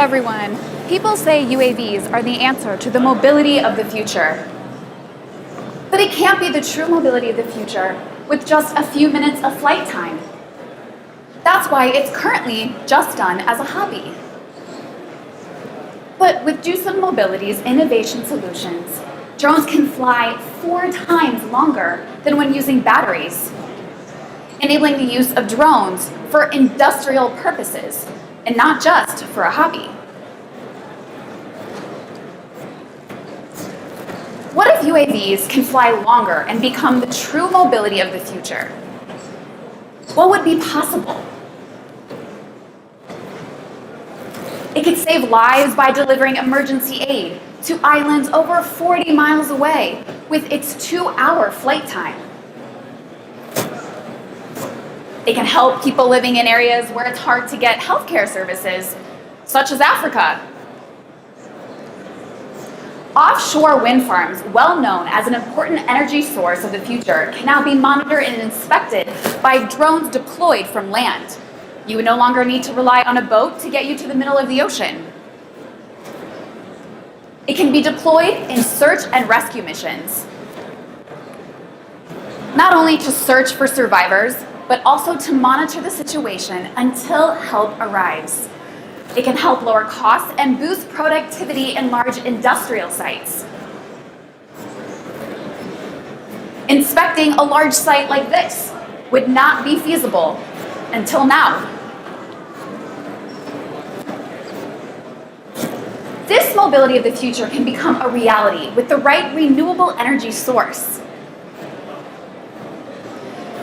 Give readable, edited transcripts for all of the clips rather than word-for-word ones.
everyone. People say UAVs are the answer to the mobility of the future. But it can't be the true mobility of the future with just a few minutes of flight time. That's why it's currently just done as a hobby. But with Doosan Mobility's innovation solutions, drones can fly 4 times longer than when using batteries, enabling the use of drones for industrial purposes and not just for a hobby. What if UAVs can fly longer and become the true mobility of the future? What would be possible? It could save lives by delivering emergency aid to islands over 40 miles away with its 2-hour flight time. It can help people living in areas where it's hard to get healthcare services, such as Africa. Offshore wind farms, well known as an important energy source of the future, can now be monitored and inspected by drones deployed from land. You would no longer need to rely on a boat to get you to the middle of the ocean. It can be deployed in search and rescue missions, not only to search for survivors, but also to monitor the situation until help arrives. It can help lower costs and boost productivity in large industrial sites. Inspecting a large site like this would not be feasible until now. This mobility of the future can become a reality with the right renewable energy source.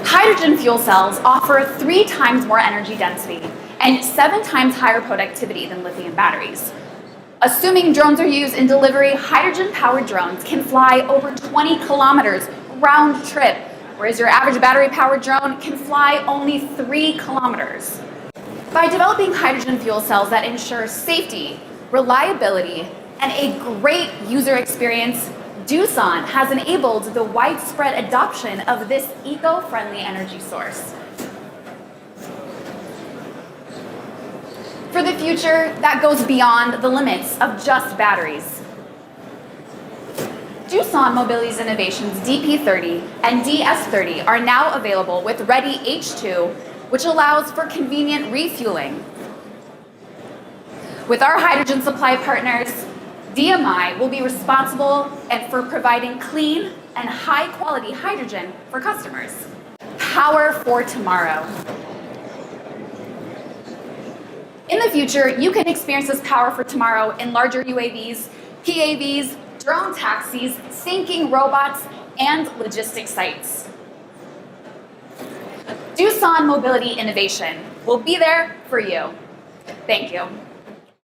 Hydrogen fuel cells offer 3 times more energy density and 7 times higher productivity than lithium batteries. Assuming drones are used in delivery, hydrogen-powered drones can fly over 20 kilometers round trip, whereas your average battery-powered drone can fly only 3 kilometers. By developing hydrogen fuel cells that ensure safety, reliability, and a great user experience, Doosan has enabled the widespread adoption of this eco-friendly energy source. For the future that goes beyond the limits of just batteries. Doosan Mobility's innovations DP30 and DS30 are now available with Ready H2, which allows for convenient refueling. With our hydrogen supply partners, DMI will be responsible for providing clean and high-quality hydrogen for customers. Power for tomorrow. In the future, you can experience this power for tomorrow in larger UAVs, PAVs, drone taxis, sinking robots, and logistics sites. Doosan Mobility Innovation will be there for you. Thank you.